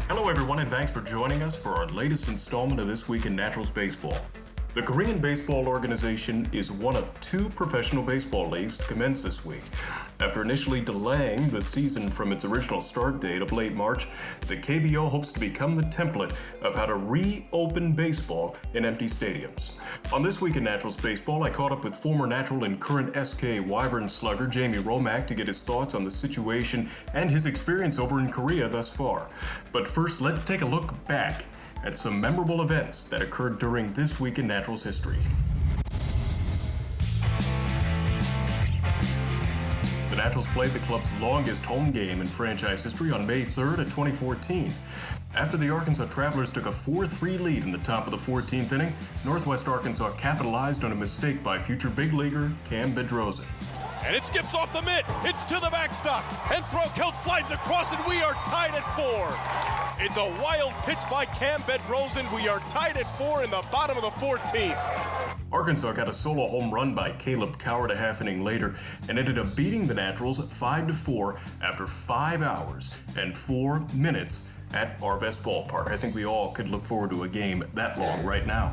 Hello, everyone, and thanks for joining us for our latest installment of This Week in Naturals Baseball. The Korean Baseball Organization is one of two professional baseball leagues to commence this week. After initially delaying the season from its original start date of late March, the KBO hopes to become the template of how to reopen baseball in empty stadiums. On This Week in Naturals Baseball, I caught up with former Natural and current SK Wyverns slugger Jamie Romak to get his thoughts on the situation and his experience over in Korea thus far. But first, let's take a look back at some memorable events that occurred during This Week in Naturals history. The Naturals played the club's longest home game in franchise history on May 3rd of 2014. After the Arkansas Travelers took a 4-3 lead in the top of the 14th inning, Northwest Arkansas capitalized on a mistake by future big leaguer Cam Bedrosian. And it skips off the mitt. It's to the backstop. And Throkilt slides across, and we are tied at 4. It's a wild pitch by Cam Bedrosian. We are tied at 4 in the bottom of the 14th. Arkansas got a solo home run by Caleb Coward a half inning later and ended up beating the Naturals 5-4 after 5 hours and 4 minutes at Arvest Ballpark. I think we all could look forward to a game that long right now.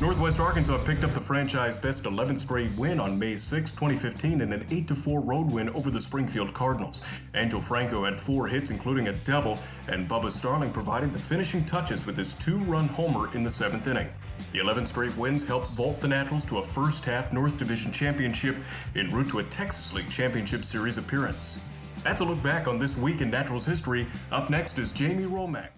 Northwest Arkansas picked up the franchise best 11th straight win on May 6, 2015 in an 8-4 road win over the Springfield Cardinals. Angel Franco had 4 hits, including a double, and Bubba Starling provided the finishing touches with his 2-run homer in the 7th inning. The 11 straight wins helped vault the Naturals to a first-half North Division championship en route to a Texas League Championship Series appearance. That's a look back on This Week in Naturals history. Up next is Jamie Romak.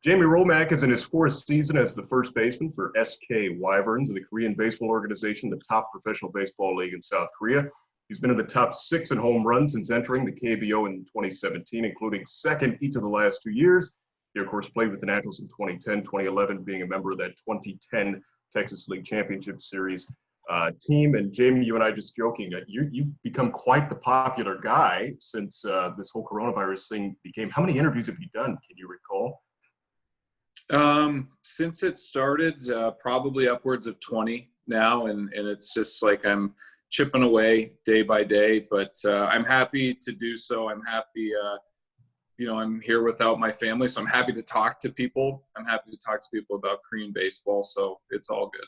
Jamie Romak is in his 4th season as the first baseman for SK Wyverns, the Korean Baseball Organization, the top professional baseball league in South Korea. He's been in the top 6 in home runs since entering the KBO in 2017, including second each of the last 2 years. He, of course, played with the Naturals in 2010, 2011, being a member of that 2010 Texas League Championship Series team. And Jamie, you and I just joking, you've become quite the popular guy since this whole coronavirus thing became. How many interviews have you done? Can you recall? Since it started, probably upwards of 20 now, and it's just like I'm chipping away day by day, but I'm happy to do so. I'm happy, I'm here without my family, so I'm happy to talk to people. I'm happy to talk to people about Korean baseball, so it's all good.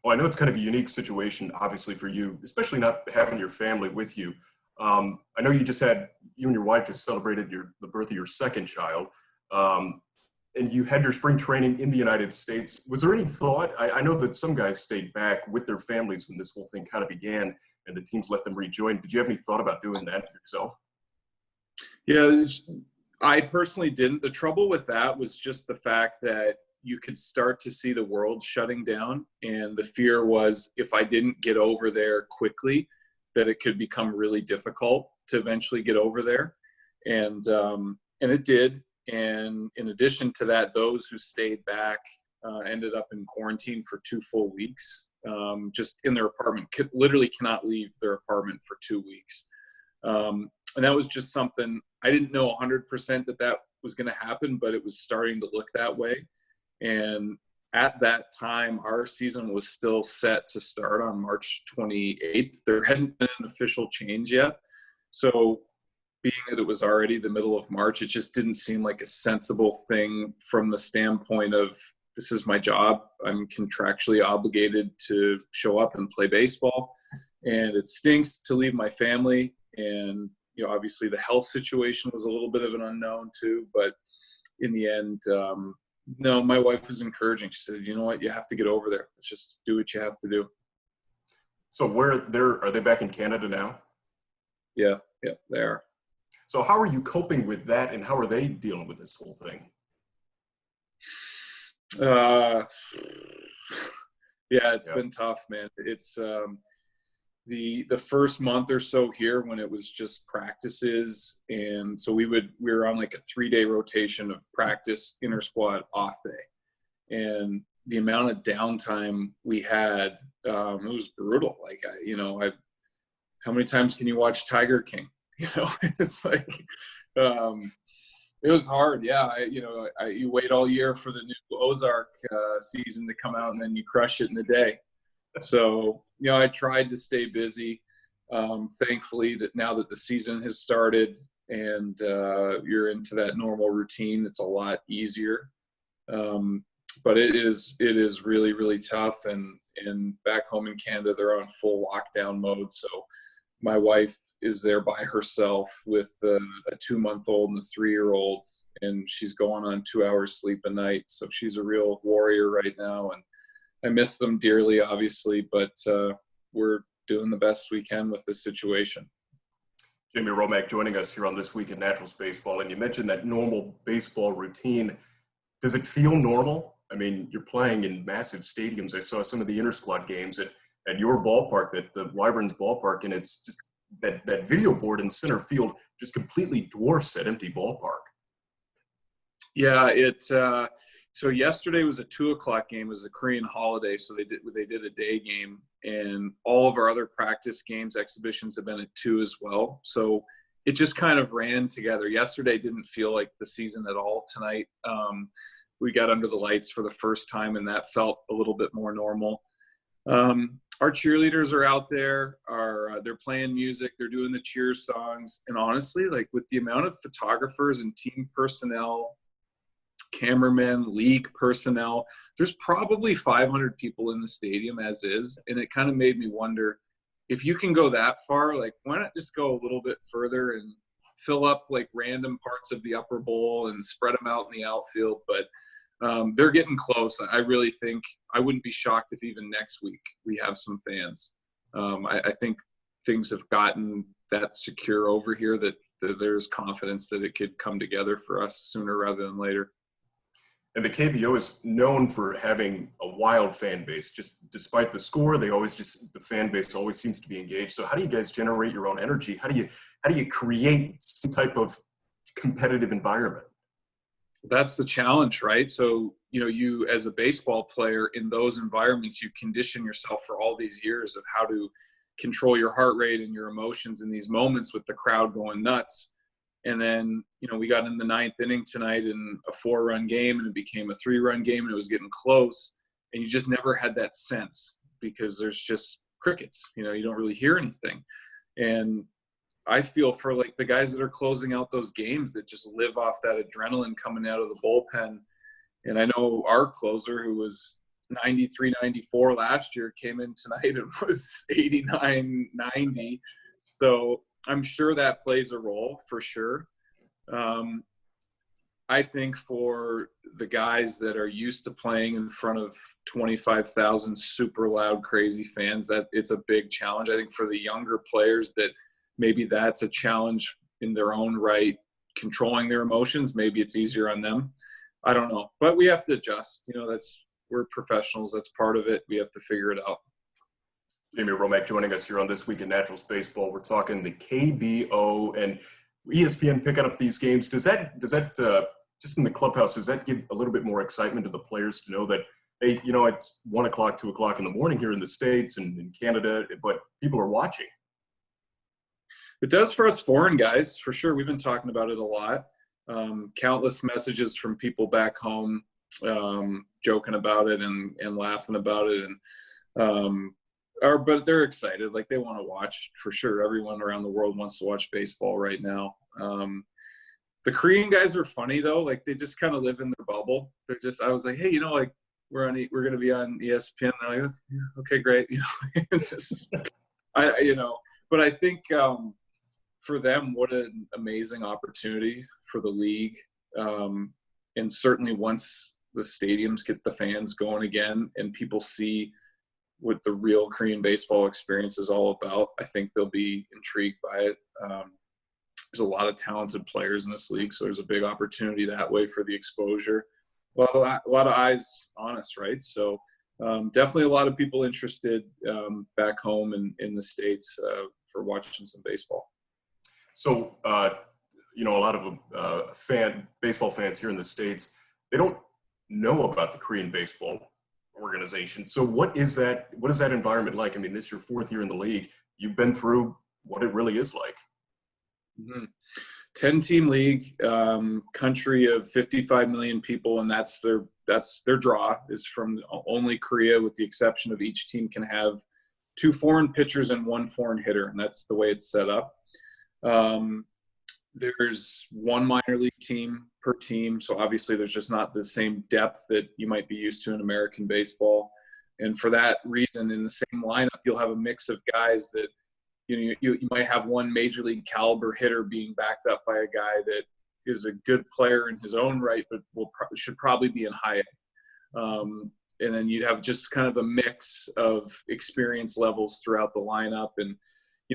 Well, I know it's kind of a unique situation, obviously, for you, especially not having your family with you. I know you and your wife just celebrated the birth of your second child. And you had your spring training in the United States. Was there any thought? I know that some guys stayed back with their families when this whole thing kind of began and the teams let them rejoin. Did you have any thought about doing that yourself? Yeah, I personally didn't. The trouble with that was just the fact that you could start to see the world shutting down. And the fear was if I didn't get over there quickly, that it could become really difficult to eventually get over there. And it did. And in addition to that, those who stayed back ended up in quarantine for 2 full weeks, just in their apartment, literally cannot leave their apartment for 2 weeks. And that was just something I didn't know 100% that was going to happen, but it was starting to look that way. And at that time, our season was still set to start on March 28th. There hadn't been an official change yet. So being that it was already the middle of March, it just didn't seem like a sensible thing from the standpoint of this is my job. I'm contractually obligated to show up and play baseball. And it stinks to leave my family. And, obviously the health situation was a little bit of an unknown too. But in the end, no, my wife was encouraging. She said, you know what, you have to get over there. Let's just do what you have to do. So are they back in Canada now? Yeah, they are. So how are you coping with that, and how are they dealing with this whole thing? It's been tough, man. It's the first month or so here when it was just practices, and so we were on like a 3-day rotation of practice, inter squad, off day, and the amount of downtime we had, it was brutal. Like how many times can you watch Tiger King? It's like, it was hard. Yeah. You wait all year for the new Ozark season to come out, and then you crush it in a day. So, I tried to stay busy. Thankfully, that now that the season has started and you're into that normal routine, it's a lot easier. But it is really, really tough. And back home in Canada, they're on full lockdown mode. So my wife is there by herself with a 2-month-old and a 3-year-old, and she's going on 2 hours sleep a night. So she's a real warrior right now. And I miss them dearly, obviously, but we're doing the best we can with this situation. Jamie Romak joining us here on This Week in Naturals Baseball. And you mentioned that normal baseball routine. Does it feel normal? I mean, you're playing in massive stadiums. I saw some of the inter-squad games at your ballpark, at the Wyverns ballpark, and it's just that video board in center field just completely dwarfs that empty ballpark. Yeah, so yesterday was a 2:00 game. It was a Korean holiday, so they did a day game, and all of our other practice games, exhibitions have been at 2 as well. So it just kind of ran together. Yesterday didn't feel like the season at all. Tonight, we got under the lights for the first time, and that felt a little bit more normal. Our cheerleaders are out there. They're playing music. They're doing the cheer songs. And honestly, like with the amount of photographers and team personnel, cameramen, league personnel, there's probably 500 people in the stadium as is. And it kind of made me wonder, if you can go that far, like why not just go a little bit further and fill up like random parts of the upper bowl and spread them out in the outfield? But they're getting close. I really think I wouldn't be shocked if even next week we have some fans. I think things have gotten that secure over here that there's confidence that it could come together for us sooner rather than later. And the KBO is known for having a wild fan base. Just despite the score, the fan base always seems to be engaged. So how do you guys generate your own energy? How do you create some type of competitive environment? That's the challenge, right? So, you as a baseball player in those environments, you condition yourself for all these years of how to control your heart rate and your emotions in these moments with the crowd going nuts. And then, we got in the 9th inning tonight in a 4-run game, and it became a 3-run game, and it was getting close. And you just never had that sense because there's just crickets. You don't really hear anything. And I feel for like the guys that are closing out those games that just live off that adrenaline coming out of the bullpen. And I know our closer, who was 93, 94 last year, came in tonight and was 89, 90. So I'm sure that plays a role for sure. I think for the guys that are used to playing in front of 25,000 super loud, crazy fans, that it's a big challenge. I think for the younger players that maybe that's a challenge in their own right, controlling their emotions, maybe it's easier on them. I don't know, but we have to adjust. We're professionals. That's part of it. We have to figure it out. Jamie Romak joining us here on This Week in Naturals Baseball. We're talking the KBO and ESPN picking up these games. Does that just in the clubhouse, does that give a little bit more excitement to the players to know that, hey, it's 1 o'clock, 2 o'clock in the morning here in the States and in Canada, but people are watching? It does for us foreign guys, for sure. We've been talking about it a lot. Countless messages from people back home joking about it and laughing about it. But they're excited. Like they want to watch for sure. Everyone around the world wants to watch baseball right now. The Korean guys are funny though. Like they just kind of live in their bubble. I was like, hey, we're going to be on ESPN. They're like, okay, great. It's just, but I think for them, what an amazing opportunity for the league. And certainly once the stadiums get the fans going again and people see what the real Korean baseball experience is all about, I think they'll be intrigued by it. There's a lot of talented players in this league, so there's a big opportunity that way for the exposure. A lot of eyes on us, right? So definitely a lot of people interested back home in the States for watching some baseball. So, a lot of baseball fans here in the States, they don't know about the Korean baseball organization. So what is that environment like? I mean, this is your 4th year in the league. You've been through what it really is like. Mm-hmm. 10-team league, country of 55 million people, and that's their draw is from only Korea, with the exception of each team can have 2 foreign pitchers and 1 foreign hitter, and that's the way it's set up. There's 1 minor league team per team, so obviously there's just not the same depth that you might be used to in American baseball. And for that reason, in the same lineup, you'll have a mix of guys that, you might have 1 major league caliber hitter being backed up by a guy that is a good player in his own right, but should probably be in high A. And then you'd have just kind of a mix of experience levels throughout the lineup. And,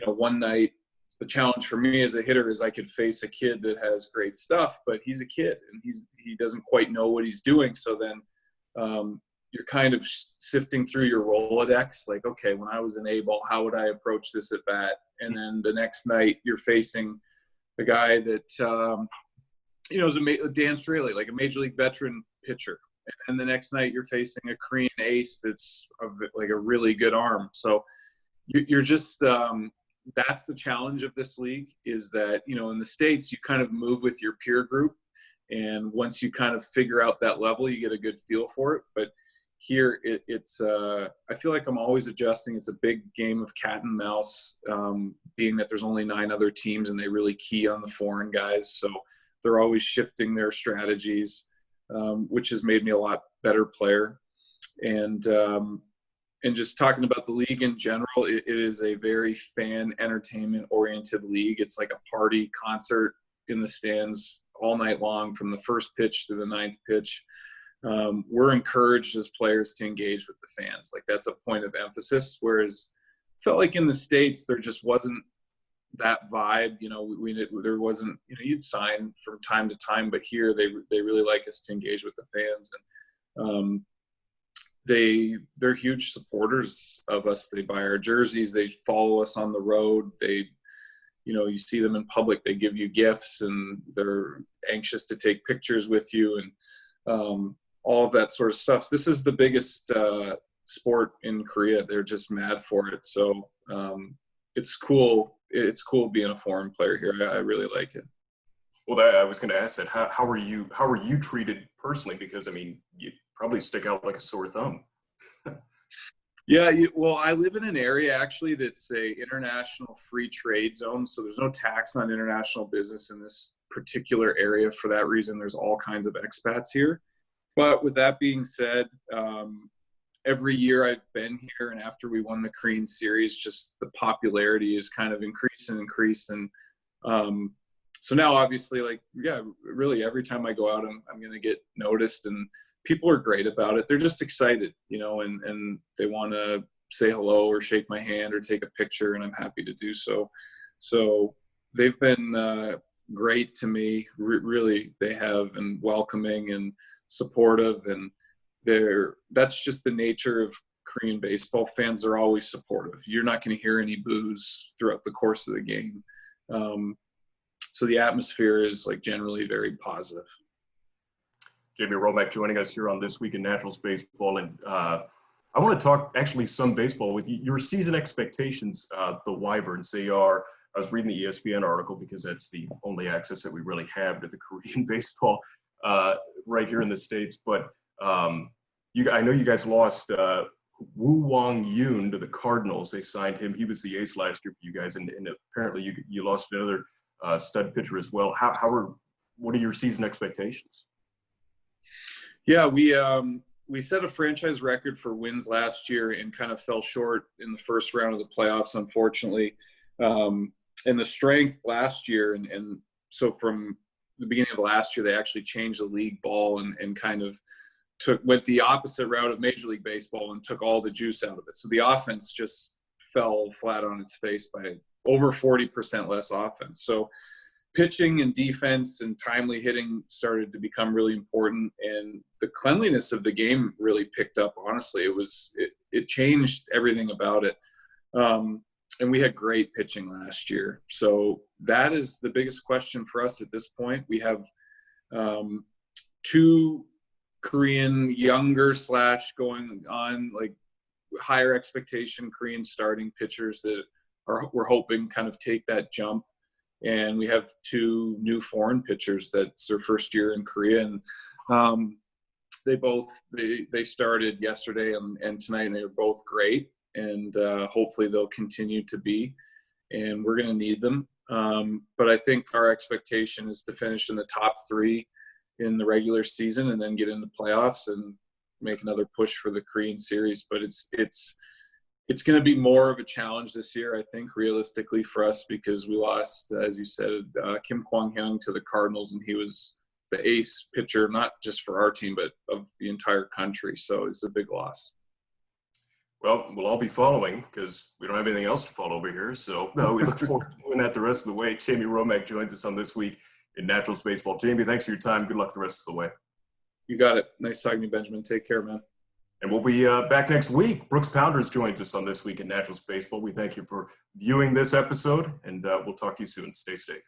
one night, the challenge for me as a hitter is I could face a kid that has great stuff, but he's a kid and he doesn't quite know what he's doing. So then you're kind of sifting through your Rolodex, like, okay, when I was an A-ball, how would I approach this at bat? And then the next night you're facing a guy that, is Dan Straley, like a major league veteran pitcher. And the next night you're facing a Korean ace that's like a really good arm. So you're just that's the challenge of this league, is that, in the States, you kind of move with your peer group. And once you kind of figure out that level, you get a good feel for it. But here it's I feel like I'm always adjusting. It's a big game of cat and mouse, being that there's only 9 other teams and they really key on the foreign guys. So they're always shifting their strategies, which has made me a lot better player. And just talking about the league in general, it is a very fan entertainment oriented league. It's like a party concert in the stands all night long, from the first pitch to the 9th pitch. We're encouraged as players to engage with the fans. Like, that's a point of emphasis. Whereas I felt like in the States, there just wasn't that vibe. There wasn't, you'd sign from time to time, but here they really like us to engage with the fans. And they're huge supporters of us. They buy our jerseys. They follow us on the road. You see them in public. They give you gifts, and they're anxious to take pictures with you, and all of that sort of stuff. This is the biggest sport in Korea. They're just mad for it. So it's cool. It's cool being a foreign player here. I really like it. Well, I was going to ask that. How are you treated personally? Because you probably stick out like a sore thumb. Yeah, well, I live in an area actually that's a international free trade zone, so there's no tax on international business in this particular area. For that reason, there's all kinds of expats here. But with that being said, every year I've been here, and after we won the Korean series, just the popularity is kind of increased. And so now obviously, really every time I go out, I'm going to get noticed, and people are great about it. They're just excited, and they want to say hello or shake my hand or take a picture, and I'm happy to do so. So they've been great to me. Really, they have, and welcoming and supportive, and that's just the nature of Korean baseball fans. They're always supportive. You're not going to hear any boos throughout the course of the game. So the atmosphere is generally very positive. Jamie Romak joining us here on This Week in Naturals Baseball. And I want to talk actually some baseball with you. Your season expectations, the Wyverns, I was reading the ESPN article because that's the only access that we really have to the Korean baseball right here in the States. But I know you guys lost Woo Wong Yoon to the Cardinals. They signed him. He was the ace last year for you guys. And apparently you lost another stud pitcher as well. What are your season expectations? Yeah, we set a franchise record for wins last year and kind of fell short in the first round of the playoffs, unfortunately. And the strength last year, and so from the beginning of last year, they actually changed the league ball and kind of went the opposite route of Major League Baseball and took all the juice out of it. So the offense just fell flat on its face by over 40% less offense. So pitching and defense and timely hitting started to become really important, and the cleanliness of the game really picked up. Honestly, it changed everything about it. And we had great pitching last year. So that is the biggest question for us at this point. We have 2 Korean younger / going on higher expectation Korean starting pitchers that we're hoping kind of take that jump. And we have 2 new foreign pitchers that's their first year in Korea. And they started yesterday and tonight, and they were both great. and hopefully they'll continue to be. And we're going to need them. But I think our expectation is to finish in the top 3 in the regular season and then get into playoffs and make another push for the Korean series. But it's going to be more of a challenge this year, I think, realistically for us, because we lost, as you said, Kim Kwang-hyung to the Cardinals, and he was the ace pitcher, not just for our team, but of the entire country. So it's a big loss. Well, we'll all be following because we don't have anything else to follow over here. So we look forward to doing that the rest of the way. Jamie Romak joins us on This Week in Naturals Baseball. Jamie, thanks for your time. Good luck the rest of the way. You got it. Nice talking to you, Benjamin. Take care, man. And we'll be back next week. Brooks Pounders joins us on This Week in Naturals Baseball. We thank you for viewing this episode, and we'll talk to you soon. Stay safe.